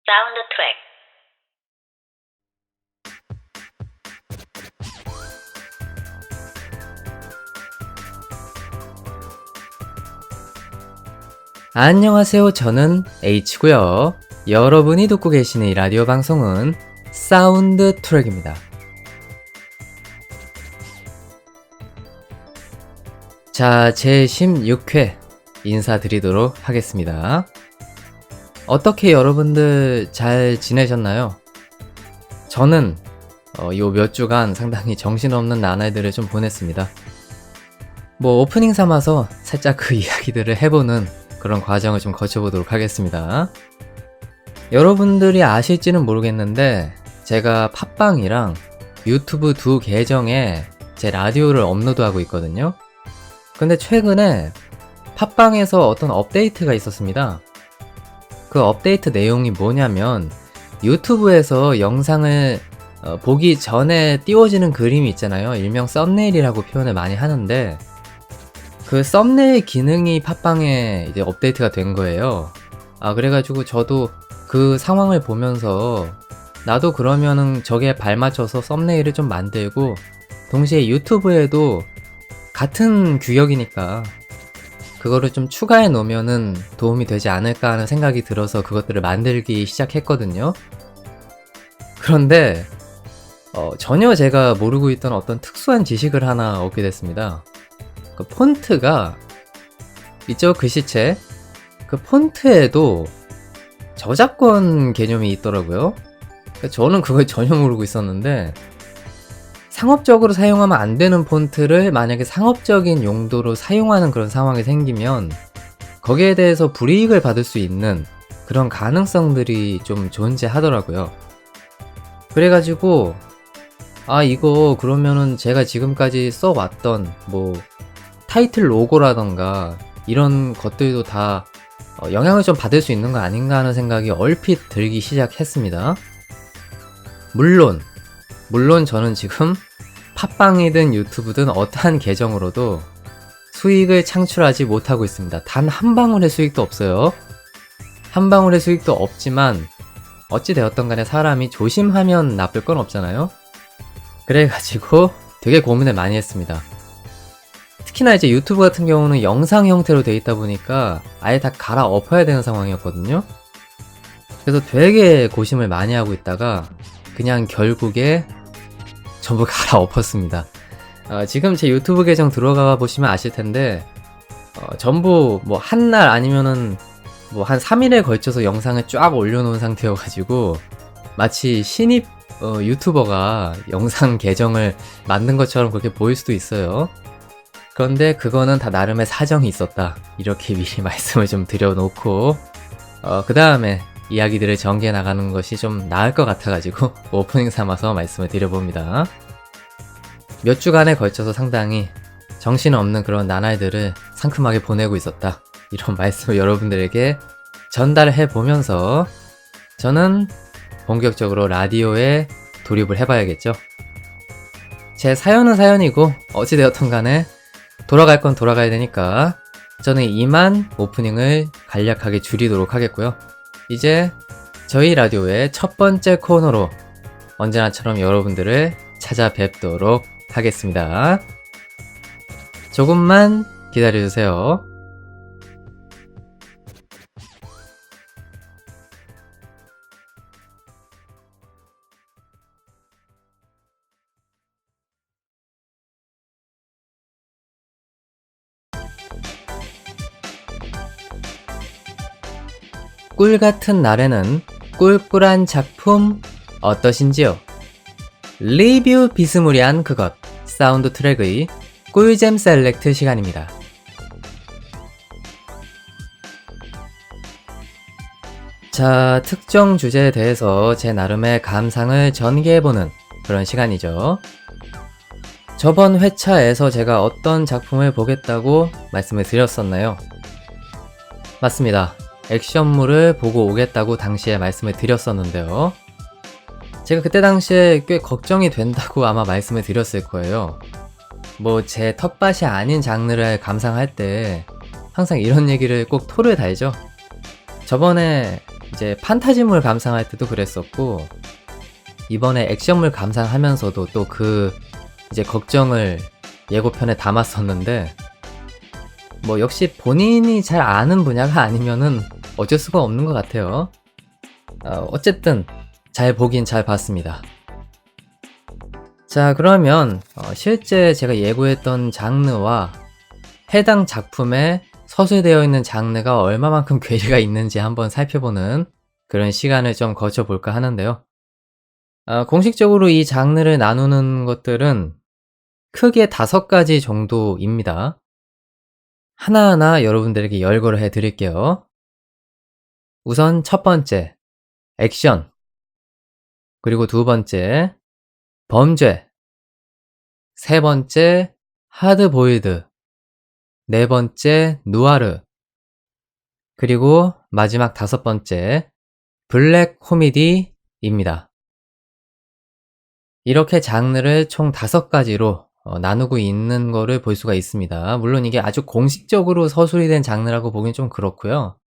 사운드 트랙. 안녕하세요. 저는 H고요. 여러분이 듣고 계시는 이 라디오 방송은 사운드 트랙입니다. 자, 제 16회 인사드리도록 하겠습니다. 어떻게 여러분들 잘 지내셨나요? 저는 요 몇 주간 상당히 정신없는 나날들을 좀 보냈습니다. 오프닝 삼아서 살짝 그 이야기들을 해보는 그런 과정을 좀 거쳐보도록 하겠습니다. 여러분들이 아실지는 모르겠는데 제가 팟빵이랑 유튜브 두 계정에 제 라디오를 업로드하고 있거든요. 근데 최근에 팟빵에서 어떤 업데이트가 있었습니다. 그 업데이트 내용이 뭐냐면 유튜브에서 영상을 보기 전에 띄워지는 그림이 있잖아요. 일명 썸네일이라고 표현을 많이 하는데 그 썸네일 기능이 팟빵에 이제 업데이트가 된 거예요. 그래가지고 저도 그 상황을 보면서 나도 그러면은 저기에 발맞춰서 썸네일을 좀 만들고 동시에 유튜브에도 같은 규격이니까 그거를 좀 추가해 놓으면은 도움이 되지 않을까 하는 생각이 들어서 그것들을 만들기 시작했거든요. 그런데 전혀 제가 모르고 있던 어떤 특수한 지식을 하나 얻게 됐습니다. 그 폰트가 있죠? 글씨체. 그 폰트에도 저작권 개념이 있더라고요. 저는 그걸 전혀 모르고 있었는데 상업적으로 사용하면 안 되는 폰트를 만약에 상업적인 용도로 사용하는 그런 상황이 생기면 거기에 대해서 불이익을 받을 수 있는 그런 가능성들이 좀 존재하더라고요. 그래가지고 이거 그러면은 제가 지금까지 써왔던 타이틀 로고라던가 이런 것들도 다 영향을 좀 받을 수 있는 거 아닌가 하는 생각이 얼핏 들기 시작했습니다. 물론 저는 지금 팟빵이든 유튜브든 어떠한 계정으로도 수익을 창출하지 못하고 있습니다. 단 한 방울의 수익도 없어요. 한 방울의 수익도 없지만 어찌 되었던 간에 사람이 조심하면 나쁠 건 없잖아요. 그래가지고 되게 고민을 많이 했습니다. 특히나 이제 유튜브 같은 경우는 영상 형태로 돼 있다 보니까 아예 다 갈아엎어야 되는 상황이었거든요. 그래서 되게 고심을 많이 하고 있다가 그냥 결국에 전부 갈아엎었습니다. 지금 제 유튜브 계정 들어가 보시면 아실 텐데 전부 한 날 아니면은 한 3일에 걸쳐서 영상을 쫙 올려놓은 상태여가지고 마치 신입 유튜버가 영상 계정을 만든 것처럼 그렇게 보일 수도 있어요. 그런데 그거는 다 나름의 사정이 있었다. 이렇게 미리 말씀을 좀 드려놓고 그 다음에 이야기들을 전개해 나가는 것이 좀 나을 것 같아가지고 오프닝 삼아서 말씀을 드려봅니다. 몇 주간에 걸쳐서 상당히 정신없는 그런 나날들을 상큼하게 보내고 있었다. 이런 말씀을 여러분들에게 전달해 보면서 저는 본격적으로 라디오에 돌입을 해봐야겠죠. 제 사연은 사연이고 어찌되었던 간에 돌아갈 건 돌아가야 되니까 저는 이만 오프닝을 간략하게 줄이도록 하겠고요. 이제 저희 라디오의 첫 번째 코너로 언제나처럼 여러분들을 찾아뵙도록 하겠습니다. 조금만 기다려주세요. 꿀 같은 날에는 꿀꿀한 작품 어떠신지요? 리뷰 비스무리한 그것 사운드 트랙의 꿀잼 셀렉트 시간입니다. 자, 특정 주제에 대해서 제 나름의 감상을 전개해보는 그런 시간이죠. 저번 회차에서 제가 어떤 작품을 보겠다고 말씀을 드렸었나요? 맞습니다. 액션물을 보고 오겠다고 당시에 말씀을 드렸었는데요. 제가 그때 당시에 꽤 걱정이 된다고 아마 말씀을 드렸을 거예요. 제 텃밭이 아닌 장르를 감상할 때 항상 이런 얘기를 꼭 토를 달죠. 저번에 이제 판타지물 감상할 때도 그랬었고, 이번에 액션물 감상하면서도 또 그 이제 걱정을 예고편에 담았었는데, 뭐 역시 본인이 잘 아는 분야가 아니면은 어쩔 수가 없는 것 같아요. 어쨌든 잘 보긴 잘 봤습니다. 자, 그러면 실제 제가 예고했던 장르와 해당 작품에 서술되어 있는 장르가 얼마만큼 괴리가 있는지 한번 살펴보는 그런 시간을 좀 거쳐볼까 하는데요. 공식적으로 이 장르를 나누는 것들은 크게 5가지 정도입니다. 하나하나 여러분들에게 열거를 해 드릴게요. 우선 첫 번째, 액션. 그리고 두 번째, 범죄. 세 번째, 하드보일드. 네 번째, 누아르. 그리고 마지막 5번째, 블랙 코미디입니다. 이렇게 장르를 총 5가지로 나누고 있는 거를 볼 수가 있습니다. 물론 이게 아주 공식적으로 서술이 된 장르라고 보긴 좀 그렇고요.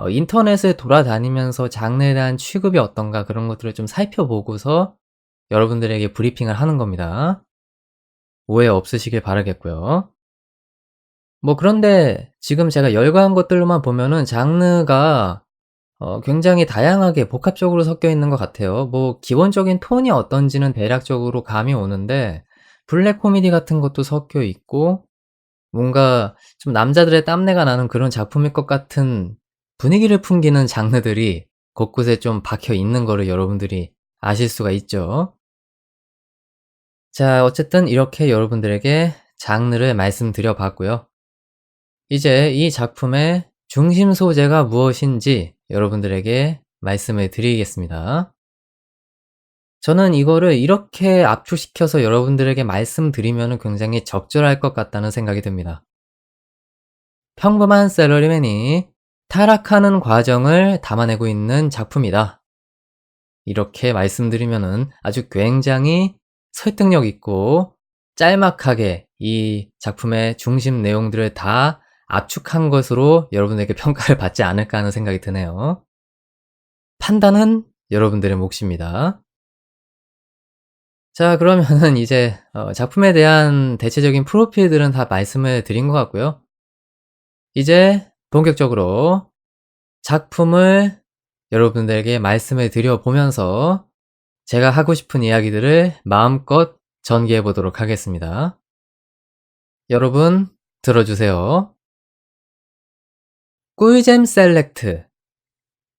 인터넷을 돌아다니면서 장르에 대한 취급이 어떤가 그런 것들을 좀 살펴보고서 여러분들에게 브리핑을 하는 겁니다. 오해 없으시길 바라겠고요. 뭐 그런데 지금 제가 열거한 것들로만 보면은 장르가 굉장히 다양하게 복합적으로 섞여 있는 것 같아요. 뭐 기본적인 톤이 어떤지는 대략적으로 감이 오는데 블랙 코미디 같은 것도 섞여 있고 뭔가 좀 남자들의 땀내가 나는 그런 작품일 것 같은 분위기를 풍기는 장르들이 곳곳에 좀 박혀 있는 거를 여러분들이 아실 수가 있죠. 자, 어쨌든 이렇게 여러분들에게 장르를 말씀드려 봤고요. 이제 이 작품의 중심 소재가 무엇인지 여러분들에게 말씀을 드리겠습니다. 저는 이거를 이렇게 압축시켜서 여러분들에게 말씀드리면 굉장히 적절할 것 같다는 생각이 듭니다. 평범한 샐러리맨이 타락하는 과정을 담아내고 있는 작품이다. 이렇게 말씀드리면은 아주 굉장히 설득력 있고 짤막하게 이 작품의 중심 내용들을 다 압축한 것으로 여러분에게 평가를 받지 않을까 하는 생각이 드네요. 판단은 여러분들의 몫입니다. 자, 그러면은 이제 작품에 대한 대체적인 프로필들은 다 말씀을 드린 것 같고요. 이제 본격적으로 작품을 여러분들에게 말씀을 드려보면서 제가 하고 싶은 이야기들을 마음껏 전개해 보도록 하겠습니다. 여러분 들어주세요. 꿀잼 셀렉트.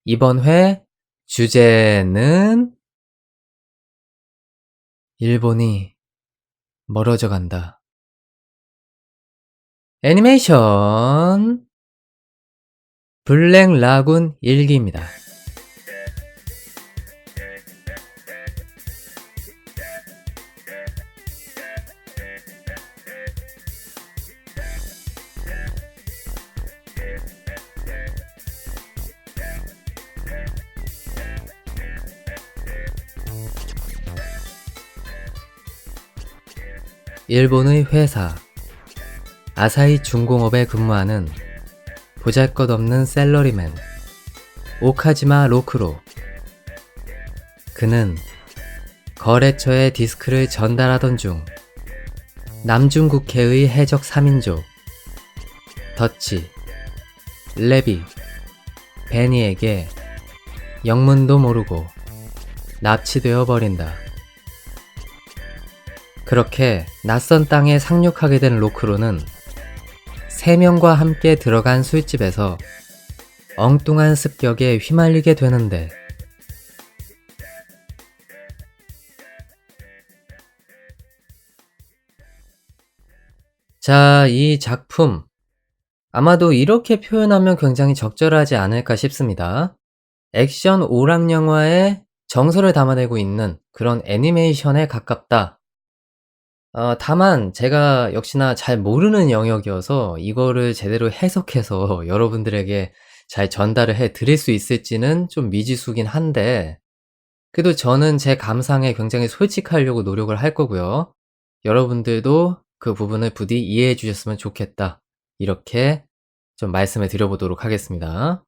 이번 회 주제는 일본이 멀어져 간다. 애니메이션 블랙 라군 일기입니다. 일본의 회사 아사히 중공업에 근무하는 보잘것없는 샐러리맨 오카지마 로크로. 그는 거래처에 디스크를 전달하던 중 남중국해의 해적 3인조 더치, 레비, 베니에게 영문도 모르고 납치되어 버린다. 그렇게 낯선 땅에 상륙하게 된 로크로는 3명과 함께 들어간 술집에서 엉뚱한 습격에 휘말리게 되는데 자, 이 작품 아마도 이렇게 표현하면 굉장히 적절하지 않을까 싶습니다. 액션 오락 영화의 정서를 담아내고 있는 그런 애니메이션에 가깝다. 다만 제가 역시나 잘 모르는 영역이어서 이거를 제대로 해석해서 여러분들에게 잘 전달을 해 드릴 수 있을지는 좀 미지수긴 한데 그래도 저는 제 감상에 굉장히 솔직하려고 노력을 할 거고요. 여러분들도 그 부분을 부디 이해해 주셨으면 좋겠다. 이렇게 좀 말씀을 드려 보도록 하겠습니다.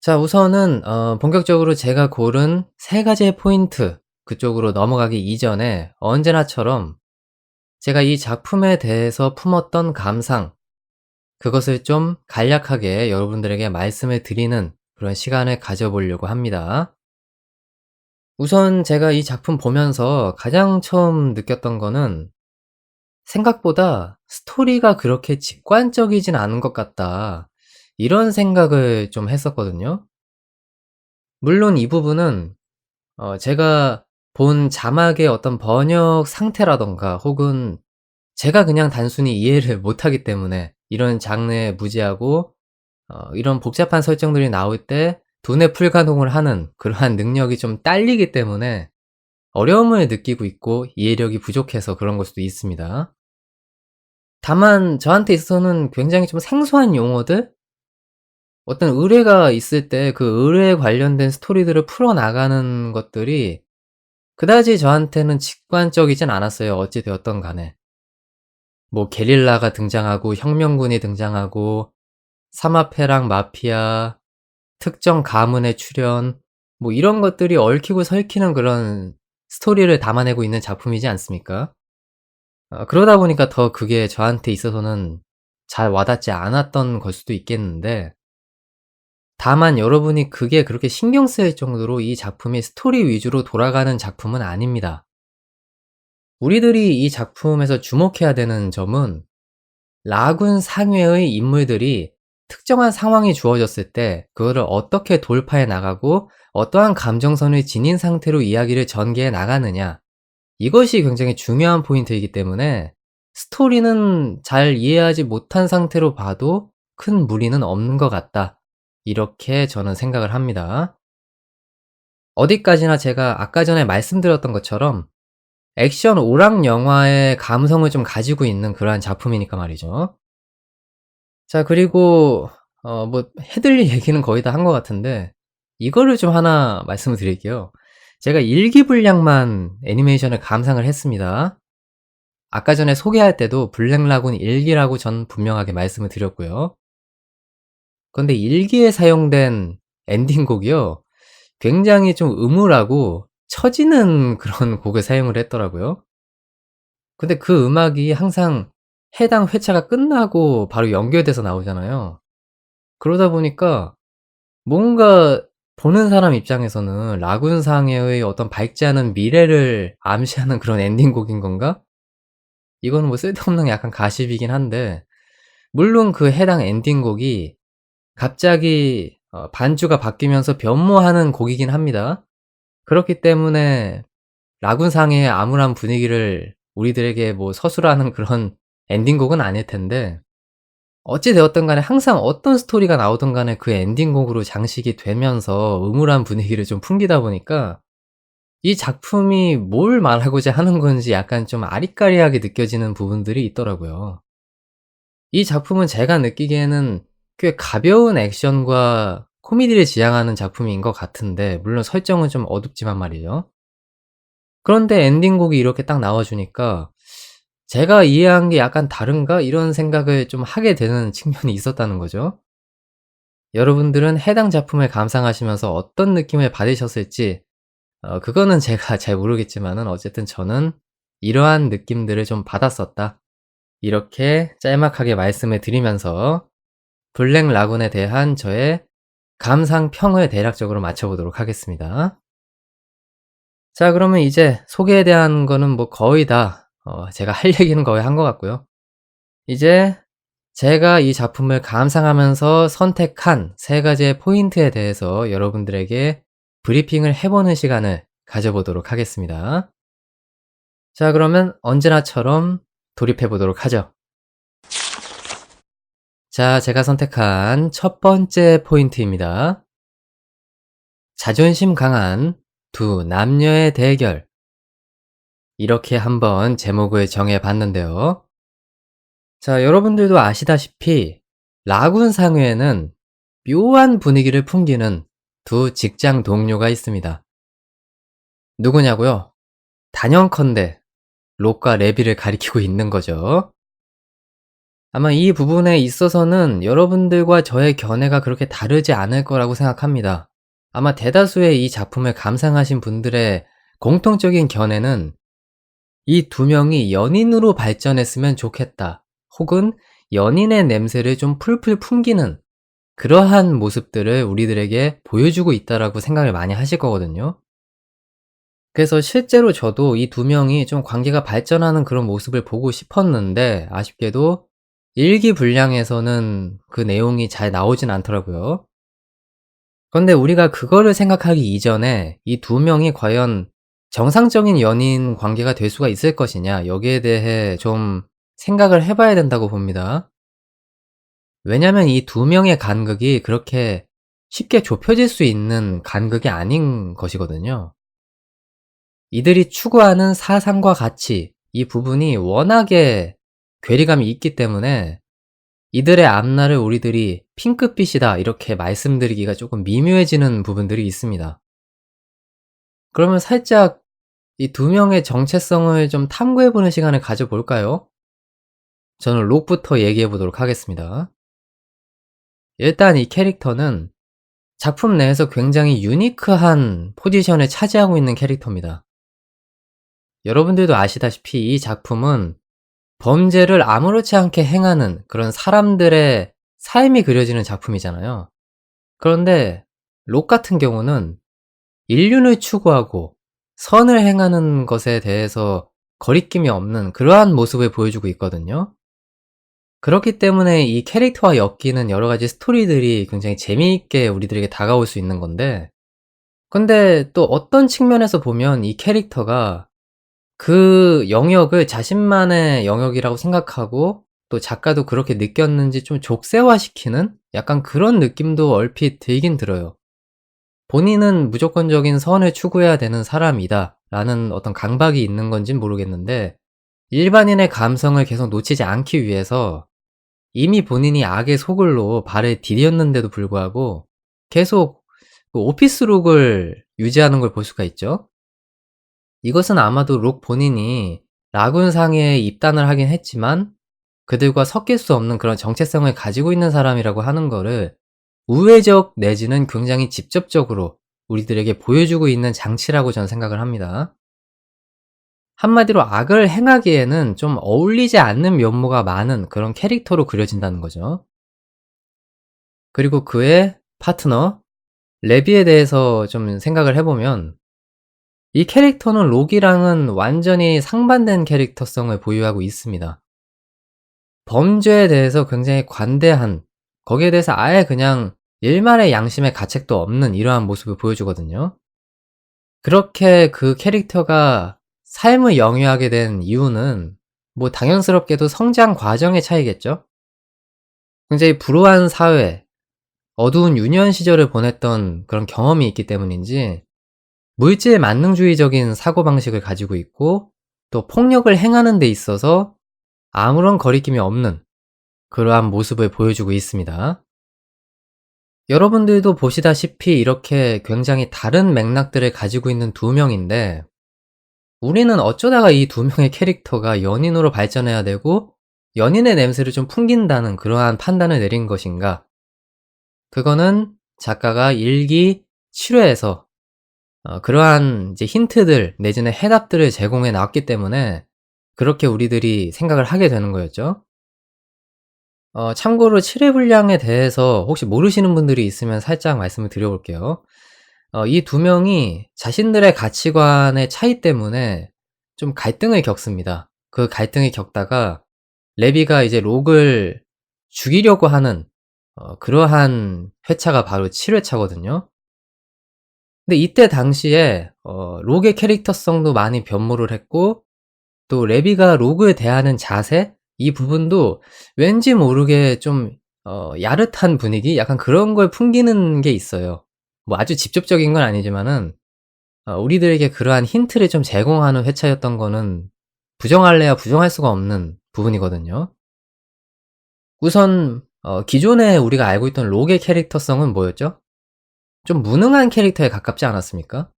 자, 우선은 본격적으로 제가 고른 세 가지의 포인트 그쪽으로 넘어가기 이전에 언제나처럼 제가 이 작품에 대해서 품었던 감상, 그것을 좀 간략하게 여러분들에게 말씀을 드리는 그런 시간을 가져보려고 합니다. 우선 제가 이 작품 보면서 가장 처음 느꼈던 거는 '생각보다 스토리가 그렇게 직관적이진 않은 것 같다.' 이런 생각을 좀 했었거든요. 물론 이 부분은 제가 본 자막의 어떤 번역 상태라든가 혹은 제가 그냥 단순히 이해를 못하기 때문에 이런 장르에 무지하고 이런 복잡한 설정들이 나올 때 두뇌 풀가동을 하는 그러한 능력이 좀 딸리기 때문에 어려움을 느끼고 있고 이해력이 부족해서 그런 걸 수도 있습니다. 다만 저한테 있어서는 굉장히 좀 생소한 용어들? 어떤 의뢰가 있을 때 그 의뢰에 관련된 스토리들을 풀어나가는 것들이 그다지 저한테는 직관적이진 않았어요, 어찌 되었든 간에. 뭐 게릴라가 등장하고 혁명군이 등장하고 사마페랑 마피아, 특정 가문의 출현 뭐 이런 것들이 얽히고 설키는 그런 스토리를 담아내고 있는 작품이지 않습니까? 그러다 보니까 더 그게 저한테 있어서는 잘 와닿지 않았던 걸 수도 있겠는데, 다만 여러분이 그게 그렇게 신경 쓰일 정도로 이 작품이 스토리 위주로 돌아가는 작품은 아닙니다. 우리들이 이 작품에서 주목해야 되는 점은 라군 상회의 인물들이 특정한 상황이 주어졌을 때 그거를 어떻게 돌파해 나가고 어떠한 감정선을 지닌 상태로 이야기를 전개해 나가느냐, 이것이 굉장히 중요한 포인트이기 때문에 스토리는 잘 이해하지 못한 상태로 봐도 큰 무리는 없는 것 같다, 이렇게 저는 생각을 합니다. 어디까지나 제가 아까 전에 말씀드렸던 것처럼 액션 오락 영화의 감성을 좀 가지고 있는 그러한 작품이니까 말이죠. 자, 그리고 뭐 해 드릴 얘기는 거의 다 한 것 같은데 이거를 좀 하나 말씀을 드릴게요. 제가 일기분량만 애니메이션을 감상을 했습니다. 아까 전에 소개할 때도 블랙 라군 1 기라고 전 분명하게 말씀을 드렸고요. 그런데 1 기에 사용된 엔딩곡이요, 굉장히 좀 음울하고 처지는 그런 곡을 사용을 했더라고요. 근데 그 음악이 항상 해당 회차가 끝나고 바로 연결돼서 나오잖아요. 그러다 보니까 뭔가 보는 사람 입장에서는 '라군상해의 어떤 밝지 않은 미래를 암시하는 그런 엔딩곡인 건가?' 이거는 뭐 쓸데없는 약간 가십이긴 한데, 물론 그 해당 엔딩곡이 갑자기 반주가 바뀌면서 변모하는 곡이긴 합니다. 그렇기 때문에 라군상해의 암울한 분위기를 우리들에게 뭐 서술하는 그런 엔딩곡은 아닐 텐데, 어찌 되었든 간에 항상 어떤 스토리가 나오든 간에 그 엔딩곡으로 장식이 되면서 음울한 분위기를 좀 풍기다 보니까 이 작품이 뭘 말하고자 하는 건지 약간 좀 아리까리하게 느껴지는 부분들이 있더라고요. 이 작품은 제가 느끼기에는 꽤 가벼운 액션과 코미디를 지향하는 작품인 것 같은데, 물론 설정은 좀 어둡지만 말이죠. 그런데 엔딩곡이 이렇게 딱 나와 주니까 '제가 이해한 게 약간 다른가?' 이런 생각을 좀 하게 되는 측면이 있었다는 거죠. 여러분들은 해당 작품을 감상하시면서 어떤 느낌을 받으셨을지 그거는 제가 잘 모르겠지만은 어쨌든 저는 '이러한 느낌들을 좀 받았었다.' 이렇게 짤막하게 말씀을 드리면서 블랙 라군에 대한 저의 감상평을 대략적으로 맞춰 보도록 하겠습니다. 자, 그러면 이제 소개에 대한 거는 뭐 거의 다 제가 할 얘기는 거의 한 것 같고요. 이제 제가 이 작품을 감상하면서 선택한 세 가지의 포인트에 대해서 여러분들에게 브리핑을 해 보는 시간을 가져보도록 하겠습니다. 자, 그러면 언제나처럼 돌입해 보도록 하죠. 자, 제가 선택한 첫 번째 포인트입니다. 자존심 강한 두 남녀의 대결. 이렇게 한번 제목을 정해 봤는데요. 자, 여러분들도 아시다시피 라군 상회에는 묘한 분위기를 풍기는 두 직장 동료가 있습니다. 누구냐고요? 단연컨대 록과 레비를 가리키고 있는 거죠. 아마 이 부분에 있어서는 여러분들과 저의 견해가 그렇게 다르지 않을 거라고 생각합니다. 아마 대다수의 이 작품을 감상하신 분들의 공통적인 견해는 이 두 명이 연인으로 발전했으면 좋겠다. 혹은 연인의 냄새를 좀 풀풀 풍기는 그러한 모습들을 우리들에게 보여주고 있다라고 생각을 많이 하실 거거든요. 그래서 실제로 저도 이 두 명이 좀 관계가 발전하는 그런 모습을 보고 싶었는데 아쉽게도 일기 분량에서는 그 내용이 잘 나오진 않더라고요. 그런데 우리가 그거를 생각하기 이전에 이 두 명이 과연 정상적인 연인 관계가 될 수가 있을 것이냐 여기에 대해 좀 생각을 해 봐야 된다고 봅니다. 왜냐면 이 두 명의 간극이 그렇게 쉽게 좁혀질 수 있는 간극이 아닌 것이거든요. 이들이 추구하는 사상과 가치, 이 부분이 워낙에 괴리감이 있기 때문에 이들의 앞날을 우리들이 "핑크빛이다." 이렇게 말씀드리기가 조금 미묘해지는 부분들이 있습니다. 그러면 살짝 이 두 명의 정체성을 좀 탐구해 보는 시간을 가져 볼까요? 저는 록부터 얘기해 보도록 하겠습니다. 일단 이 캐릭터는 작품 내에서 굉장히 유니크한 포지션을 차지하고 있는 캐릭터입니다. 여러분들도 아시다시피 이 작품은 범죄를 아무렇지 않게 행하는 그런 사람들의 삶이 그려지는 작품이잖아요. 그런데 록 같은 경우는 인륜을 추구하고 선을 행하는 것에 대해서 거리낌이 없는 그러한 모습을 보여주고 있거든요. 그렇기 때문에 이 캐릭터와 엮이는 여러 가지 스토리들이 굉장히 재미있게 우리들에게 다가올 수 있는 건데, 근데 또 어떤 측면에서 보면 이 캐릭터가 그 영역을 자신만의 영역이라고 생각하고 또 작가도 그렇게 느꼈는지 좀 족쇄화시키는 약간 그런 느낌도 얼핏 들긴 들어요. 본인은 무조건적인 선을 추구해야 되는 사람이다 라는 어떤 강박이 있는 건진 모르겠는데, 일반인의 감성을 계속 놓치지 않기 위해서 이미 본인이 악의 소굴로 발을 디뎠는데도 불구하고 계속 그 오피스룩을 유지하는 걸 볼 수가 있죠. 이것은 아마도 록 본인이 라군상에 입단을 하긴 했지만 그들과 섞일 수 없는 그런 정체성을 가지고 있는 사람이라고 하는 거를 우회적 내지는 굉장히 직접적으로 우리들에게 보여주고 있는 장치라고 저는 생각을 합니다. 한마디로 악을 행하기에는 좀 어울리지 않는 면모가 많은 그런 캐릭터로 그려진다는 거죠. 그리고 그의 파트너 레비에 대해서 좀 생각을 해보면 이 캐릭터는 록이랑은 완전히 상반된 캐릭터성을 보유하고 있습니다. 범죄에 대해서 굉장히 관대한, 거기에 대해서 아예 그냥 일말의 양심의 가책도 없는 이러한 모습을 보여주거든요. 그렇게 그 캐릭터가 삶을 영위하게 된 이유는 뭐 당연스럽게도 성장 과정의 차이겠죠? 굉장히 불우한 사회, 어두운 유년 시절을 보냈던 그런 경험이 있기 때문인지 물질 만능주의적인 사고방식을 가지고 있고 또 폭력을 행하는 데 있어서 아무런 거리낌이 없는 그러한 모습을 보여주고 있습니다. 여러분들도 보시다시피 이렇게 굉장히 다른 맥락들을 가지고 있는 두 명인데 우리는 어쩌다가 이 두 명의 캐릭터가 연인으로 발전해야 되고 연인의 냄새를 좀 풍긴다는 그러한 판단을 내린 것인가? 그거는 작가가 일기 7회에서 그러한 이제 힌트들 내지는 해답들을 제공해 놨기 때문에 그렇게 우리들이 생각을 하게 되는 거였죠. 참고로 7회 분량에 대해서 혹시 모르시는 분들이 있으면 살짝 말씀을 드려 볼게요. 이 두 명이 자신들의 가치관의 차이 때문에 좀 갈등을 겪습니다. 그 갈등을 겪다가 레비가 이제 록을 죽이려고 하는 그러한 회차가 바로 7 회차거든요. 근데 이때 당시에 록의 캐릭터성도 많이 변모를 했고 또 레비가 록을 대하는 자세 이 부분도 왠지 모르게 좀 야릇한 분위기 약간 그런 걸 풍기는 게 있어요. 뭐 아주 직접적인 건 아니지만은 우리들에게 그러한 힌트를 좀 제공하는 회차였던 거는 부정할래야 부정할 수가 없는 부분이거든요. 우선 기존에 우리가 알고 있던 록의 캐릭터성은 뭐였죠? 좀 무능한 캐릭터에 가깝지 않았습니까?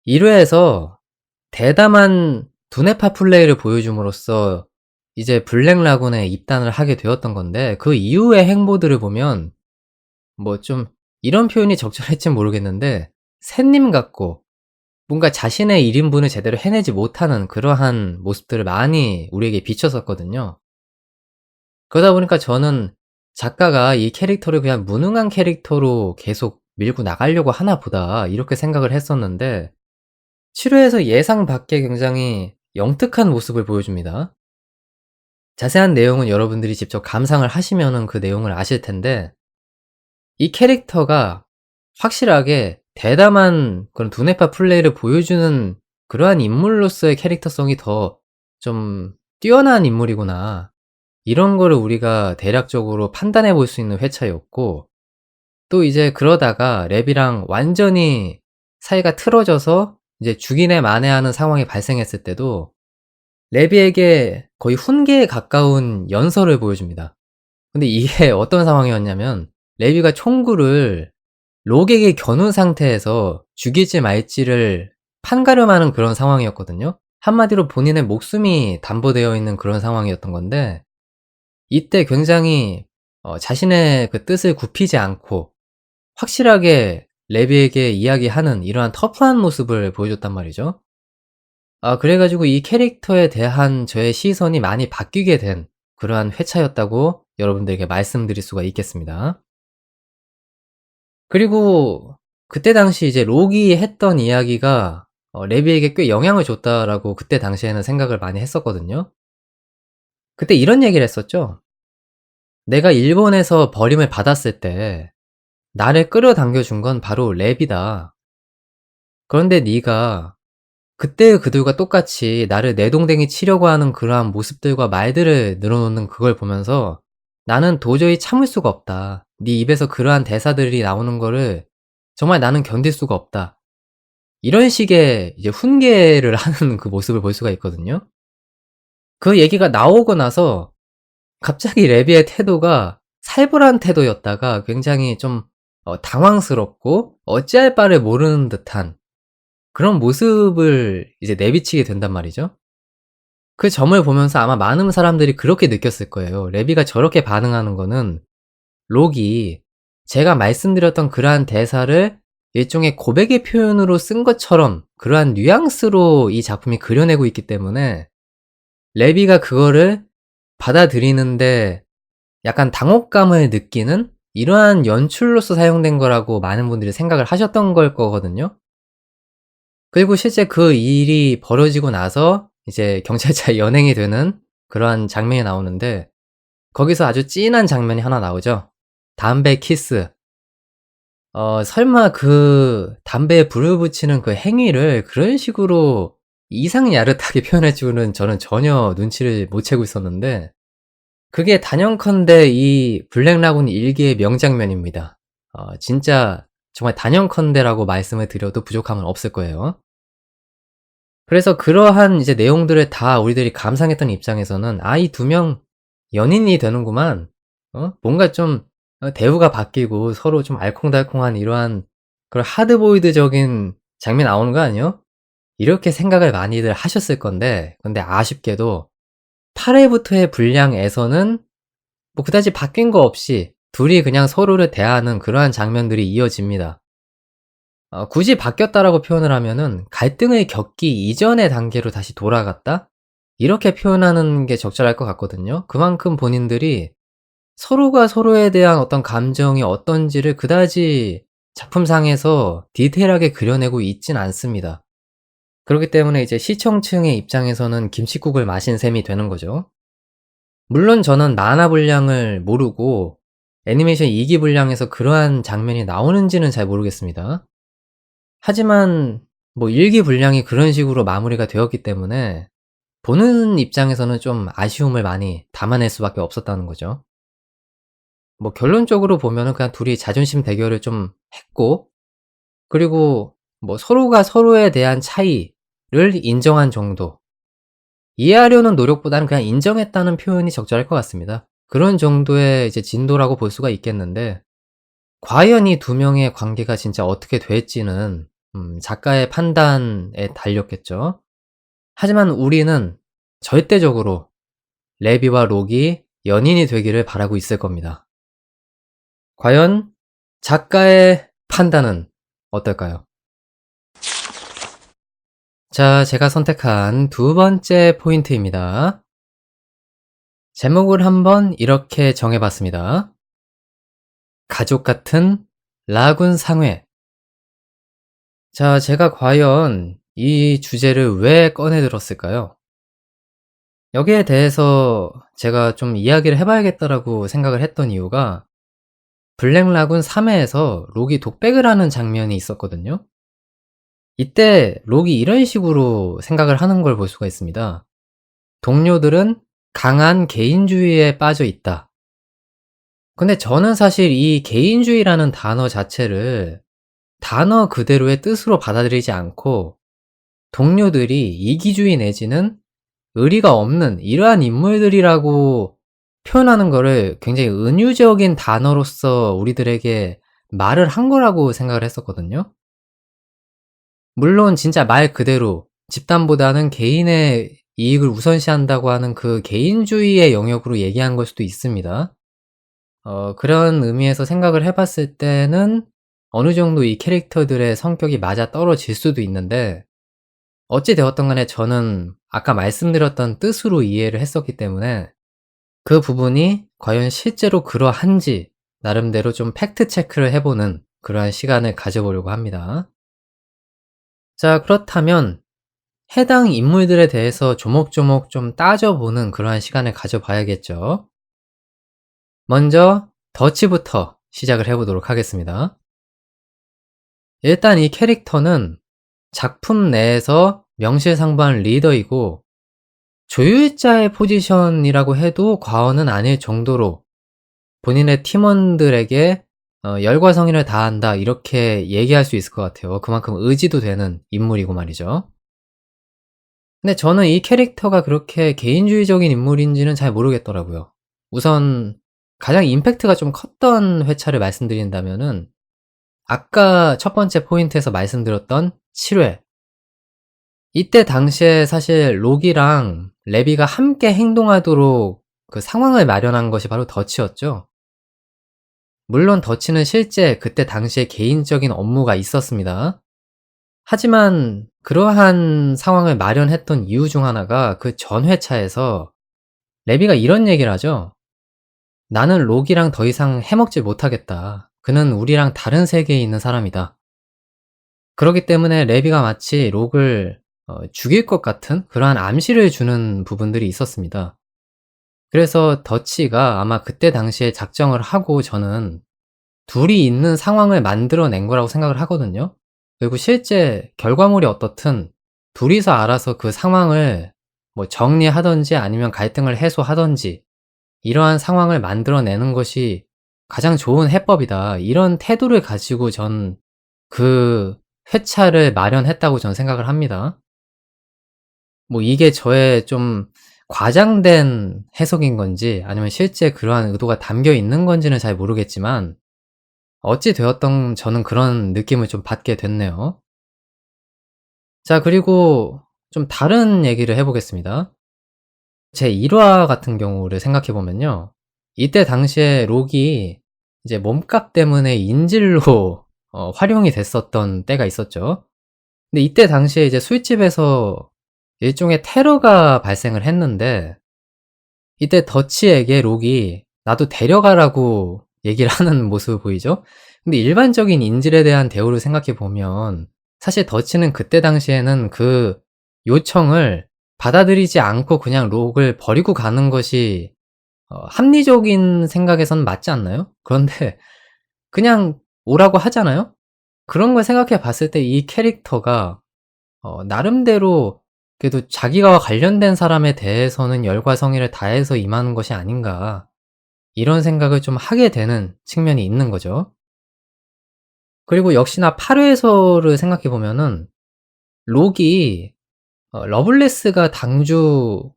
1 회에서 대담한 두뇌파 플레이를 보여줌으로써 이제 블랙 라군에 입단을 하게 되었던 건데 그 이후의 행보들을 보면 뭐 좀 이런 표현이 적절할진 모르겠는데 샌님 같고 뭔가 자신의 1인분을 제대로 해내지 못하는 그러한 모습들을 많이 우리에게 비쳤었거든요. 그러다 보니까 저는 작가가 이 캐릭터를 그냥 무능한 캐릭터로 계속 밀고 나가려고 하나 보다 이렇게 생각을 했었는데 7회에서 예상 밖의 굉장히 영특한 모습을 보여줍니다. 자세한 내용은 여러분들이 직접 감상을 하시면은 그 내용을 아실 텐데 이 캐릭터가 확실하게 대담한 그런 두뇌파 플레이를 보여주는 그러한 인물로서의 캐릭터성이 더 좀 뛰어난 인물이구나. 이런 거를 우리가 대략적으로 판단해 볼 수 있는 회차였고 또 이제 그러다가 랩이랑 완전히 사이가 틀어져서 이제 죽이네 마네하는 상황이 발생했을 때도 랩이에게 거의 훈계에 가까운 연설을 보여줍니다. 근데 이게 어떤 상황이었냐면 레비가 총구를 록에게 겨눈 상태에서 죽일지 말지를 판가름하는 그런 상황이었거든요. 한마디로 본인의 목숨이 담보되어 있는 그런 상황이었던 건데 이때 굉장히 자신의 그 뜻을 굽히지 않고 확실하게 레비에게 이야기하는 이러한 터프한 모습을 보여줬단 말이죠. 그래가지고 이 캐릭터에 대한 저의 시선이 많이 바뀌게 된 그러한 회차였다고 여러분들에게 말씀드릴 수가 있겠습니다. 그리고 그때 당시 이제 록이 했던 이야기가 레비에게 꽤 영향을 줬다라고 그때 당시에는 생각을 많이 했었거든요. 그때 이런 얘기를 했었죠. 내가 일본에서 버림을 받았을 때 나를 끌어당겨 준 건 바로 레비다. 그런데 네가 그때의 그들과 똑같이 나를 내동댕이 치려고 하는 그러한 모습들과 말들을 늘어놓는 그걸 보면서 나는 도저히 참을 수가 없다. 네 입에서 그러한 대사들이 나오는 거를 정말 나는 견딜 수가 없다. 이런 식의 이제 훈계를 하는 그 모습을 볼 수가 있거든요. 그 얘기가 나오고 나서 갑자기 레비의 태도가 살벌한 태도였다가 굉장히 좀 당황스럽고 어찌할 바를 모르는 듯한 그런 모습을 이제 내비치게 된단 말이죠. 그 점을 보면서 아마 많은 사람들이 그렇게 느꼈을 거예요. 레비가 저렇게 반응하는 거는 록이 제가 말씀드렸던 그러한 대사를 일종의 고백의 표현으로 쓴 것처럼 그러한 뉘앙스로 이 작품이 그려내고 있기 때문에 레비가 그거를 받아들이는데 약간 당혹감을 느끼는 이러한 연출로서 사용된 거라고 많은 분들이 생각을 하셨던 걸 거거든요. 그리고 실제 그 일이 벌어지고 나서 이제 경찰차에 연행이 되는 그러한 장면이 나오는데 거기서 아주 찐한 장면이 하나 나오죠. 담배 키스. 설마 그 담배에 불을 붙이는 그 행위를 그런 식으로 이상 야릇하게 표현할 줄은 저는 전혀 눈치를 못 채고 있었는데 그게 단연컨대 이 블랙 라군 일기의 명장면입니다. 진짜 정말 단연컨대라고 말씀을 드려도 부족함은 없을 거예요. 그래서 그러한 이제 내용들을 다 우리들이 감상했던 입장에서는 이 두 명 연인이 되는구만. 뭔가 좀 대우가 바뀌고 서로 좀 알콩달콩한 이러한 그런 하드보일드적인 장면 나오는 거 아니에요? 이렇게 생각을 많이들 하셨을 건데 근데 아쉽게도 8회부터의 분량에서는 뭐 그다지 바뀐 거 없이 둘이 그냥 서로를 대하는 그러한 장면들이 이어집니다. 굳이 바뀌었다라고 표현을 하면은 갈등을 겪기 이전의 단계로 다시 돌아갔다? 이렇게 표현하는 게 적절할 것 같거든요. 그만큼 본인들이 서로가 서로에 대한 어떤 감정이 어떤지를 그다지 작품상에서 디테일하게 그려내고 있진 않습니다. 그렇기 때문에 이제 시청층의 입장에서는 김칫국을 마신 셈이 되는 거죠. 물론 저는 만화 분량을 모르고 애니메이션 2기 분량에서 그러한 장면이 나오는지는 잘 모르겠습니다. 하지만 뭐 1기 분량이 그런 식으로 마무리가 되었기 때문에 보는 입장에서는 좀 아쉬움을 많이 담아낼 수밖에 없었다는 거죠. 뭐 결론적으로 보면은 그냥 둘이 자존심 대결을 좀 했고 그리고 뭐 서로가 서로에 대한 차이를 인정한 정도. 이해하려는 노력보다는 그냥 인정했다는 표현이 적절할 것 같습니다. 그런 정도의 이제 진도라고 볼 수가 있겠는데 과연 이 두 명의 관계가 진짜 어떻게 될지는 작가의 판단에 달렸겠죠. 하지만 우리는 절대적으로 레비와 록이 연인이 되기를 바라고 있을 겁니다. 과연 작가의 판단은 어떨까요? 자, 제가 선택한 두 번째 포인트입니다. 제목을 한번 이렇게 정해봤습니다. 가족 같은 라군 상회. 자, 제가 과연 이 주제를 왜 꺼내들었을까요? 여기에 대해서 제가 좀 이야기를 해봐야겠다라고 생각을 했던 이유가 블랙 라군 3회에서 록이 독백을 하는 장면이 있었거든요. 이때 록이 이런 식으로 생각을 하는 걸 볼 수가 있습니다. 동료들은 강한 개인주의에 빠져 있다. 근데 저는 사실 이 개인주의라는 단어 자체를 단어 그대로의 뜻으로 받아들이지 않고 동료들이 이기주의 내지는 의리가 없는 이러한 인물들이라고 표현하는 거를 굉장히 은유적인 단어로서 우리들에게 말을 한 거라고 생각을 했었거든요. 물론 진짜 말 그대로 집단보다는 개인의 이익을 우선시한다고 하는 그 개인주의의 영역으로 얘기한 걸 수도 있습니다. 그런 의미에서 생각을 해봤을 때는 어느 정도 이 캐릭터들의 성격이 맞아떨어질 수도 있는데 어찌 되었든 간에 저는 아까 말씀드렸던 뜻으로 이해를 했었기 때문에 그 부분이 과연 실제로 그러한지 나름대로 좀 팩트 체크를 해보는 그러한 시간을 가져보려고 합니다. 자, 그렇다면 해당 인물들에 대해서 조목조목 좀 따져보는 그러한 시간을 가져봐야겠죠. 먼저 더치부터 시작을 해보도록 하겠습니다. 일단 이 캐릭터는 작품 내에서 명실상부한 리더이고 조율자의 포지션이라고 해도 과언은 아닐 정도로 본인의 팀원들에게 열과 성의를 다한다 이렇게 얘기할 수 있을 것 같아요. 그만큼 의지도 되는 인물이고 말이죠. 근데 저는 이 캐릭터가 그렇게 개인주의적인 인물인지는 잘 모르겠더라고요. 우선 가장 임팩트가 좀 컸던 회차를 말씀드린다면은 아까 첫 번째 포인트에서 말씀드렸던 7회. 이때 당시에 사실 록이랑 레비가 함께 행동하도록 그 상황을 마련한 것이 바로 더치였죠. 물론 더치는 실제 그때 당시에 개인적인 업무가 있었습니다. 하지만 그러한 상황을 마련했던 이유 중 하나가 그 전 회차에서 레비가 이런 얘기를 하죠. 나는 록이랑 더 이상 해먹질 못하겠다. 그는 우리랑 다른 세계에 있는 사람이다. 그렇기 때문에 레비가 마치 록을 죽일 것 같은 그러한 암시를 주는 부분들이 있었습니다. 그래서 더치가 아마 그때 당시에 작정을 하고 저는 둘이 있는 상황을 만들어낸 거라고 생각을 하거든요. 그리고 실제 결과물이 어떻든 둘이서 알아서 그 상황을 뭐 정리하든지 아니면 갈등을 해소하든지 이러한 상황을 만들어내는 것이 가장 좋은 해법이다. 이런 태도를 가지고 전 그 회차를 마련했다고 전 생각을 합니다. 뭐 이게 저의 좀 과장된 해석인 건지 아니면 실제 그러한 의도가 담겨 있는 건지는 잘 모르겠지만 어찌 되었던 저는 그런 느낌을 좀 받게 됐네요. 자, 그리고 좀 다른 얘기를 해보겠습니다. 제 1화 같은 경우를 생각해 보면요. 이때 당시에 록이 이제 몸값 때문에 인질로 활용이 됐었던 때가 있었죠. 근데 이때 당시에 이제 술집에서 일종의 테러가 발생을 했는데 이때 더치에게 록이 나도 데려가라고 얘기를 하는 모습을 보이죠. 근데 일반적인 인질에 대한 대우를 생각해 보면 사실 더치는 그때 당시에는 그 요청을 받아들이지 않고 그냥 록을 버리고 가는 것이 합리적인 생각에선 맞지 않나요? 그런데 그냥 오라고 하잖아요? 그런 걸 생각해 봤을 때 이 캐릭터가 나름대로 그래도 자기가 관련된 사람에 대해서는 열과 성의를 다해서 임하는 것이 아닌가 이런 생각을 좀 하게 되는 측면이 있는 거죠. 그리고 역시나 8회에서를 생각해 보면은 록이 러블레스가 당주에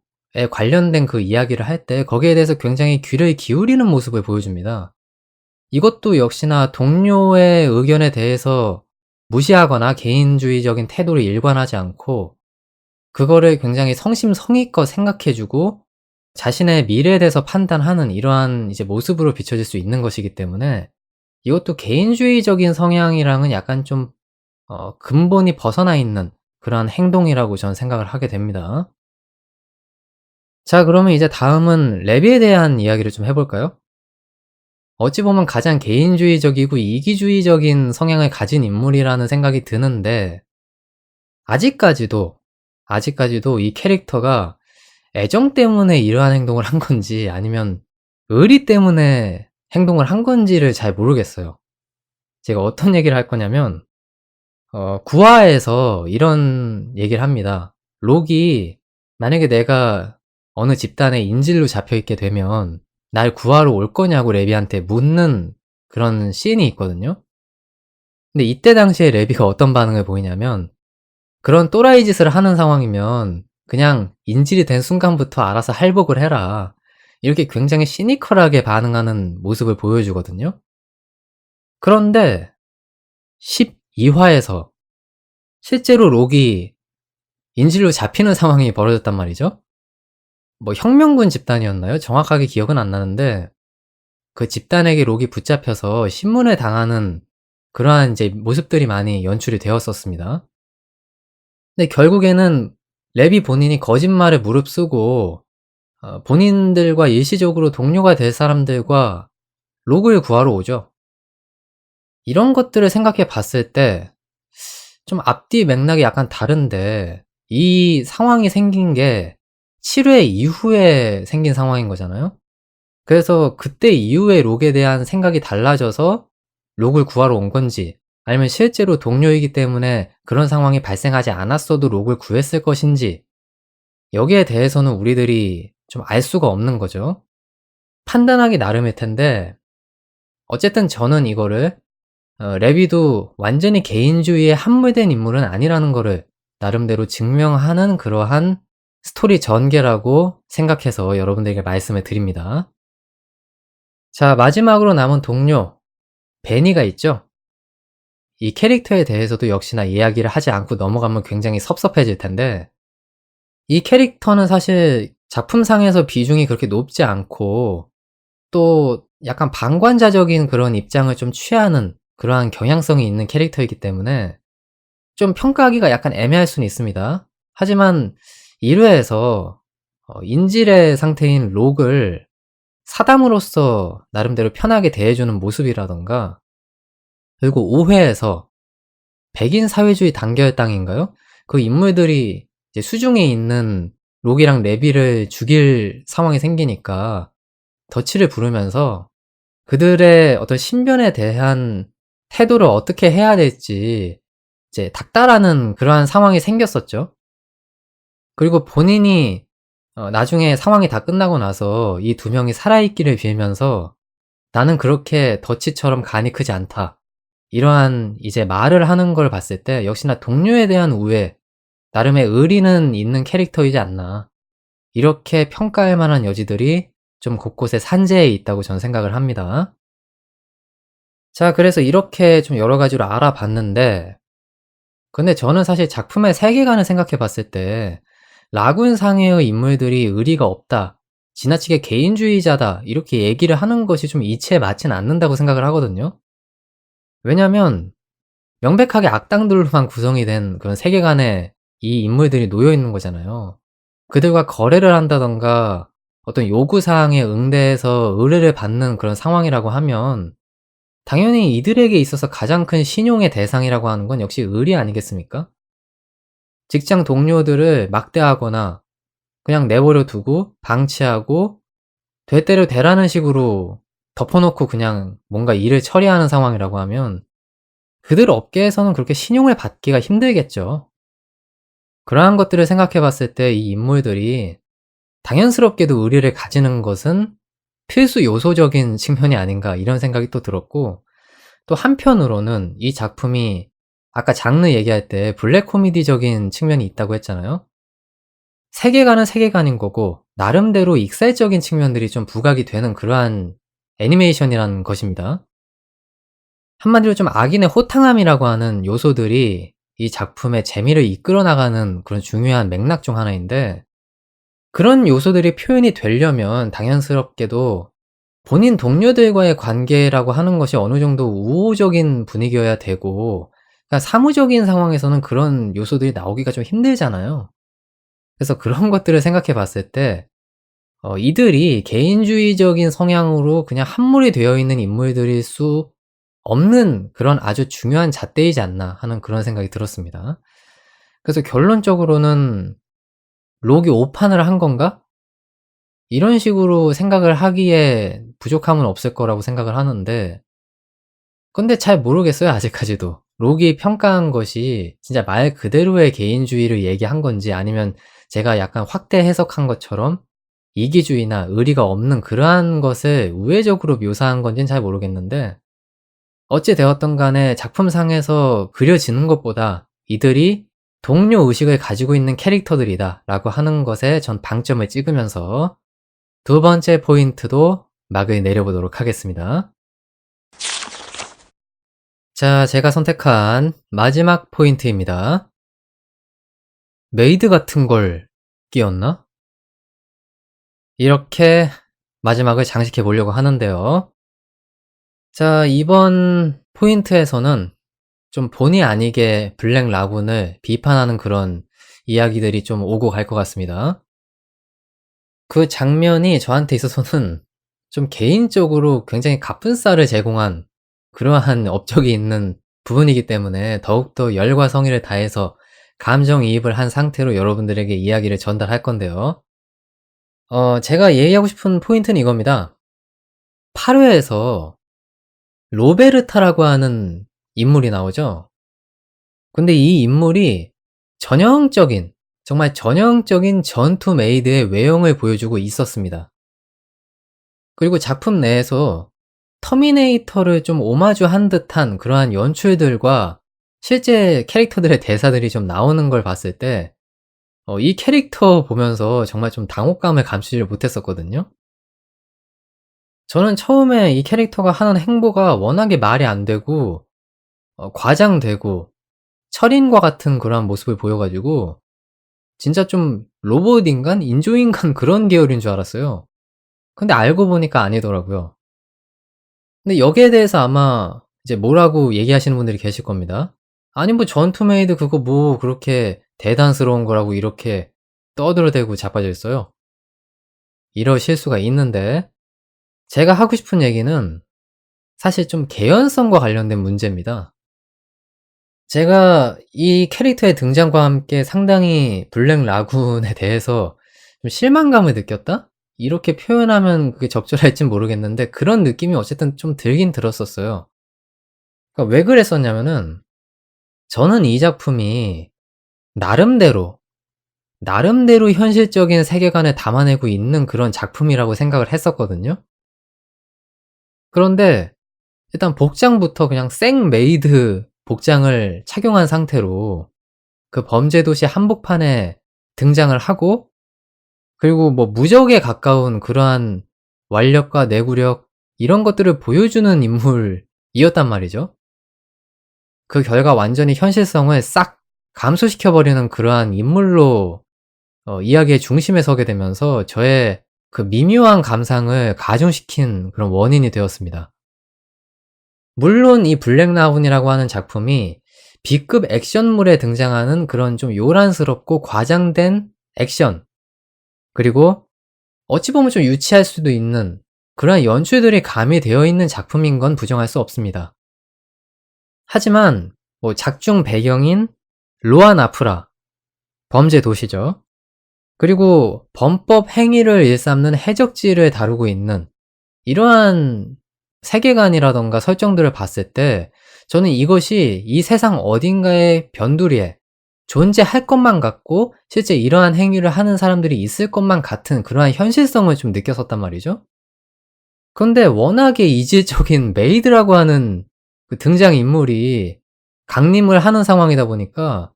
관련된 그 이야기를 할 때 거기에 대해서 굉장히 귀를 기울이는 모습을 보여줍니다. 이것도 역시나 동료의 의견에 대해서 무시하거나 개인주의적인 태도를 일관하지 않고 그거를 굉장히 성심성의껏 생각해 주고 자신의 미래에 대해서 판단하는 이러한 이제 모습으로 비춰질 수 있는 것이기 때문에 이것도 개인주의적인 성향이랑은 약간 좀 근본이 벗어나 있는 그러한 행동이라고 저는 생각을 하게 됩니다. 자, 그러면 이제 다음은 랩에 대한 이야기를 좀 해 볼까요? 어찌 보면 가장 개인주의적이고 이기주의적인 성향을 가진 인물이라는 생각이 드는데 아직까지도, 아직까지도 이 캐릭터가 애정 때문에 이러한 행동을 한 건지 아니면 의리 때문에 행동을 한 건지를 잘 모르겠어요. 제가 어떤 얘기를 할 거냐면 9화에서 이런 얘기를 합니다. 록이 만약에 내가 어느 집단의 인질로 잡혀 있게 되면 날 구하러 올 거냐고 레비한테 묻는 그런 씬이 있거든요. 근데 이때 당시에 레비가 어떤 반응을 보이냐면 그런 또라이 짓을 하는 상황이면 그냥 인질이 된 순간부터 알아서 할복을 해라. 이렇게 굉장히 시니컬하게 반응하는 모습을 보여주거든요. 그런데 12화에서 실제로 록이 인질로 잡히는 상황이 벌어졌단 말이죠. 뭐 혁명군 집단이었나요? 정확하게 기억은 안 나는데 그 집단에게 록이 붙잡혀서 신문을 당하는 그러한 이제 모습들이 많이 연출이 되었었습니다. 근데 결국에는 랩이 본인이 거짓말에 무릅쓰고 본인들과 일시적으로 동료가 될 사람들과 록을 구하러 오죠. 이런 것들을 생각해 봤을 때 좀 앞뒤 맥락이 약간 다른데 이 상황이 생긴 게 7회 이후에 생긴 상황인 거잖아요. 그래서 그때 이후에 록에 대한 생각이 달라져서 록을 구하러 온 건지 아니면 실제로 동료이기 때문에 그런 상황이 발생하지 않았어도 록을 구했을 것인지 여기에 대해서는 우리들이 좀 알 수가 없는 거죠. 판단하기 나름일 텐데 어쨌든 저는 이거를 레비도 완전히 개인주의에 함몰된 인물은 아니라는 거를 나름대로 증명하는 그러한 스토리 전개라고 생각해서 여러분들에게 말씀을 드립니다. 자, 마지막으로 남은 동료 베니가 있죠? 이 캐릭터에 대해서도 역시나 이야기를 하지 않고 넘어가면 굉장히 섭섭해질 텐데 이 캐릭터는 사실 작품상에서 비중이 그렇게 높지 않고 또 약간 방관자적인 그런 입장을 좀 취하는 그러한 경향성이 있는 캐릭터이기 때문에 좀 평가하기가 약간 애매할 수는 있습니다. 하지만 1회에서 인질의 상태인 록을 사담으로서 나름대로 편하게 대해주는 모습이라던가 그리고 5회에서 백인 사회주의 단결당인가요? 그 인물들이 이제 수중에 있는 록이랑 레비를 죽일 상황이 생기니까 덫을 부르면서 그들의 어떤 신변에 대한 태도를 어떻게 해야 될지 이제 닥달하는 그러한 상황이 생겼었죠. 그리고 본인이 나중에 상황이 다 끝나고 나서 이 두 명이 살아있기를 빌면서 "나는 그렇게 덫이처럼 간이 크지 않다." 이러한 이제 말을 하는 걸 봤을 때 역시나 동료에 대한 우애, 나름의 의리는 있는 캐릭터이지 않나. 이렇게 평가할 만한 여지들이 좀 곳곳에 산재해 있다고 저는 생각을 합니다. 자, 그래서 이렇게 좀 여러 가지로 알아봤는데 근데 저는 사실 작품의 세계관을 생각해 봤을 때 라군상해의 인물들이 의리가 없다, 지나치게 개인주의자다 이렇게 얘기를 하는 것이 좀 이치에 맞진 않는다고 생각을 하거든요. 왜냐면 명백하게 악당들로만 구성이 된 그런 세계관에 이 인물들이 놓여 있는 거잖아요. 그들과 거래를 한다든가 어떤 요구사항에 응대해서 의뢰를 받는 그런 상황이라고 하면 당연히 이들에게 있어서 가장 큰 신용의 대상이라고 하는 건 역시 의리 아니겠습니까? 직장 동료들을 막대하거나 그냥 내버려 두고 방치하고 되대로 되라는 식으로 덮어놓고 그냥 뭔가 일을 처리하는 상황이라고 하면 그들 업계에서는 그렇게 신용을 받기가 힘들겠죠. 그러한 것들을 생각해 봤을 때 이 인물들이 당연스럽게도 의리를 가지는 것은 필수 요소적인 측면이 아닌가 이런 생각이 또 들었고 또 한편으로는 이 작품이 아까 장르 얘기할 때 블랙 코미디적인 측면이 있다고 했잖아요. 세계관은 세계관인 거고 나름대로 익살적인 측면들이 좀 부각이 되는 그러한 애니메이션이라는 것입니다. 한마디로 좀 악인의 호탕함이라고 하는 요소들이 이 작품의 재미를 이끌어 나가는 그런 중요한 맥락 중 하나인데 그런 요소들이 표현이 되려면 당연스럽게도 본인 동료들과의 관계라고 하는 것이 어느 정도 우호적인 분위기여야 되고, 그러니까 사무적인 상황에서는 그런 요소들이 나오기가 좀 힘들잖아요. 그래서 그런 것들을 생각해 봤을 때 이들이 개인주의적인 성향으로 그냥 함몰이 되어 있는 인물들일 수 없는 그런 아주 중요한 잣대이지 않나 하는 그런 생각이 들었습니다. 그래서 결론적으로는 '록이 오판을 한 건가?' 이런 식으로 생각을 하기에 부족함은 없을 거라고 생각을 하는데, 근데 잘 모르겠어요 아직까지도. 록이 평가한 것이 진짜 말 그대로의 개인주의를 얘기한 건지, 아니면 제가 약간 확대 해석한 것처럼 이기주의나 의리가 없는 그러한 것을 우회적으로 묘사한 건지는 잘 모르겠는데, 어찌 되었든 간에 작품상에서 그려지는 것보다 이들이 동료 의식을 가지고 있는 캐릭터들이다 라고 하는 것에 전 방점을 찍으면서 두 번째 포인트도 막을 내려보도록 하겠습니다. 자, 제가 선택한 마지막 포인트입니다. 메이드 같은 걸 끼웠나? 이렇게 마지막을 장식해 보려고 하는데요. 자, 이번 포인트에서는 좀 본의 아니게 블랙 라군을 비판하는 그런 이야기들이 좀 오고 갈 것 같습니다. 그 장면이 저한테 있어서는 좀 개인적으로 굉장히 갑분싸를 제공한 그러한 업적이 있는 부분이기 때문에 더욱더 열과 성의를 다해서 감정이입을 한 상태로 여러분들에게 이야기를 전달할 건데요. 제가 얘기하고 싶은 포인트는 이겁니다. 8회에서 로베르타라고 하는 인물이 나오죠. 근데 이 인물이 전형적인, 정말 전형적인 전투 메이드의 외형을 보여주고 있었습니다. 그리고 작품 내에서 터미네이터를 좀 오마주한 듯한 그러한 연출들과 실제 캐릭터들의 대사들이 좀 나오는 걸 봤을 때 이 캐릭터 보면서 정말 좀 당혹감을 감추지를 못했었거든요. 저는 처음에 이 캐릭터가 하는 행보가 워낙에 말이 안 되고 과장되고 철인과 같은 그러한 모습을 보여 가지고 진짜 좀 로봇 인간? 인조인간 그런 계열인 줄 알았어요. 근데 알고 보니까 아니더라고요. 근데 여기에 대해서 아마 이제 뭐라고 얘기하시는 분들이 계실 겁니다. "아니 뭐 전투 메이드 그거 뭐 그렇게 대단스러운 거라고 이렇게 떠들어대고 자빠져 있어요." 이러실 수가 있는데, 제가 하고 싶은 얘기는 사실 좀 개연성과 관련된 문제입니다. 제가 이 캐릭터의 등장과 함께 상당히 블랙 라군에 대해서 좀 실망감을 느꼈다? 이렇게 표현하면 그게 적절할진 모르겠는데 그런 느낌이 어쨌든 좀 들긴 들었었어요. 그러니까 왜 그랬었냐면은, 저는 이 작품이 나름대로, 나름대로 현실적인 세계관을 담아내고 있는 그런 작품이라고 생각을 했었거든요. 그런데 일단 복장부터 그냥 생 메이드 복장을 착용한 상태로 그 범죄도시 한복판에 등장을 하고, 그리고 뭐 무적에 가까운 그러한 완력과 내구력 이런 것들을 보여주는 인물이었단 말이죠. 그 결과 완전히 현실성을 싹 감소시켜 버리는 그러한 인물로 이야기의 중심에 서게 되면서 저의 그 미묘한 감상을 가중시킨 그런 원인이 되었습니다. 물론 이 블랙 라군이라고 하는 작품이 B급 액션물에 등장하는 그런 좀 요란스럽고 과장된 액션, 그리고 어찌 보면 좀 유치할 수도 있는 그러한 연출들이 가미되어 있는 작품인 건 부정할 수 없습니다. 하지만 뭐 작중 배경인 로아나프라, 범죄 도시죠. 그리고 범법 행위를 일삼는 해적지를 다루고 있는 이러한 세계관이라던가 설정들을 봤을 때 저는 이것이 이 세상 어딘가의 변두리에 존재할 것만 같고 실제 이러한 행위를 하는 사람들이 있을 것만 같은 그러한 현실성을 좀 느꼈었단 말이죠. 그런데 워낙에 이질적인 메이드라고 하는 그 등장인물이 강림을 하는 상황이다 보니까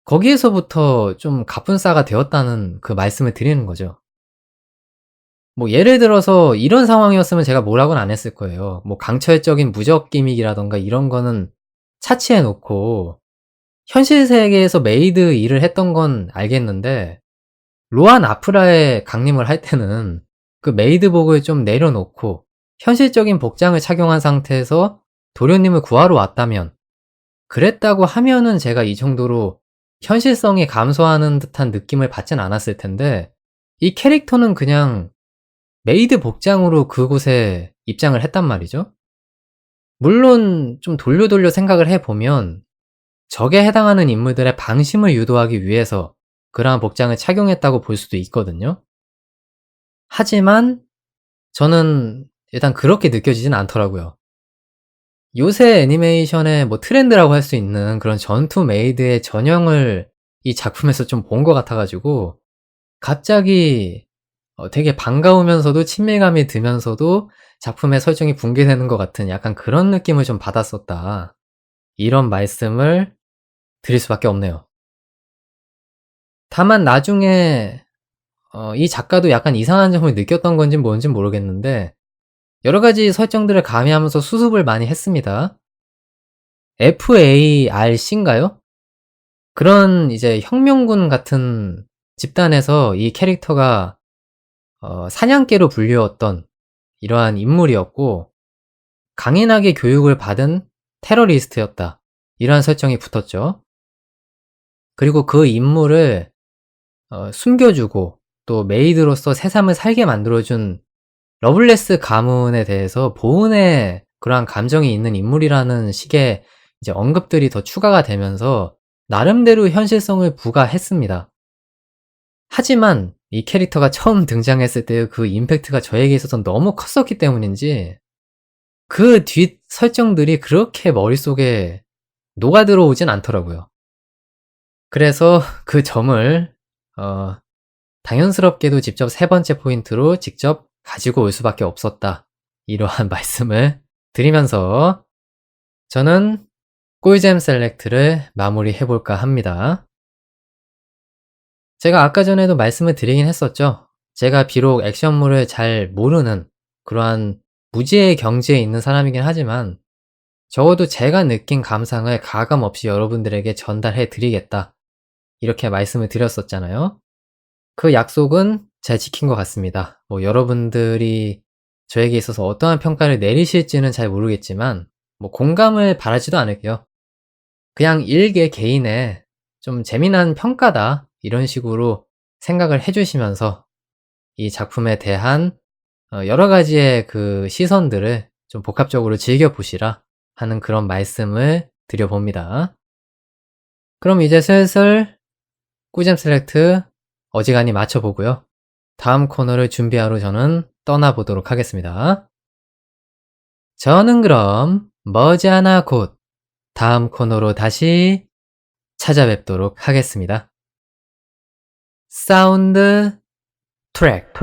거기에서부터 좀 갑분싸가 되었다는 그 말씀을 드리는 거죠. 뭐 예를 들어서 이런 상황이었으면 제가 뭐라고는 안 했을 거예요. 뭐 강철적인 무적 기믹이라든가 이런 거는 차치해 놓고 현실 세계에서 메이드 일을 했던 건 알겠는데, 로안 아프라에 강림을 할 때는 그 메이드복을 좀 내려놓고 현실적인 복장을 착용한 상태에서 도련님을 구하러 왔다면, 그랬다고 하면은 제가 이 정도로 현실성이 감소하는 듯한 느낌을 받진 않았을 텐데, 이 캐릭터는 그냥 메이드 복장으로 그곳에 입장을 했단 말이죠. 물론 좀 돌려 생각을 해보면 적에 해당하는 인물들의 방심을 유도하기 위해서 그러한 복장을 착용했다고 볼 수도 있거든요. 하지만 저는 일단 그렇게 느껴지진 않더라고요. 요새 애니메이션의 뭐 트렌드라고 할 수 있는 그런 전투 메이드의 전형을 이 작품에서 좀 본 것 같아 가지고 갑자기 되게 반가우면서도 친밀감이 들면서도 작품의 설정이 붕괴되는 것 같은 약간 그런 느낌을 좀 받았었다. 이런 말씀을 드릴 수밖에 없네요. 다만 나중에 이 작가도 약간 이상한 점을 느꼈던 건진 뭔진 모르겠는데 여러 가지 설정들을 가미하면서 수습을 많이 했습니다. FARC인가요? 그런 이제 혁명군 같은 집단에서 이 캐릭터가 사냥개로 불리웠던 이러한 인물이었고 강인하게 교육을 받은 테러리스트였다. 이러한 설정이 붙었죠. 그리고 그 인물을 숨겨주고 또 메이드로서 새삼을 살게 만들어준 러블레스 가문에 대해서 보은의 그러한 감정이 있는 인물이라는 식의 이제 언급들이 더 추가가 되면서 나름대로 현실성을 부과했습니다. 하지만 이 캐릭터가 처음 등장했을 때의 그 임팩트가 저에게 있어서 너무 컸었기 때문인지 그 뒷 설정들이 그렇게 머릿속에 녹아들어오진 않더라고요. 그래서 그 점을 어 당연스럽게도 직접 세 번째 포인트로 직접 가지고 올 수밖에 없었다. 이러한 말씀을 드리면서 저는 꿀잼 셀렉트를 마무리해 볼까 합니다. 제가 아까 전에도 말씀을 드리긴 했었죠. 제가 비록 액션물을 잘 모르는 그러한 무지의 경지에 있는 사람이긴 하지만 적어도 제가 느낀 감상을 가감없이 여러분들에게 전달해 드리겠다. 이렇게 말씀을 드렸었잖아요. 그 약속은 잘 지킨 것 같습니다. 뭐 여러분들이 저에게 있어서 어떠한 평가를 내리실지는 잘 모르겠지만 뭐 공감을 바라지도 않을게요. 그냥 일개 개인의 좀 재미난 평가다 이런 식으로 생각을 해 주시면서 이 작품에 대한 여러 가지의 그 시선들을 좀 복합적으로 즐겨 보시라 하는 그런 말씀을 드려 봅니다. 그럼 이제 슬슬 꿀잼 셀렉트 어지간히 맞춰 보고요. 다음 코너를 준비하러 저는 떠나보도록 하겠습니다. 저는 그럼 머지않아 곧 다음 코너로 다시 찾아뵙도록 하겠습니다. 사운드 트랙.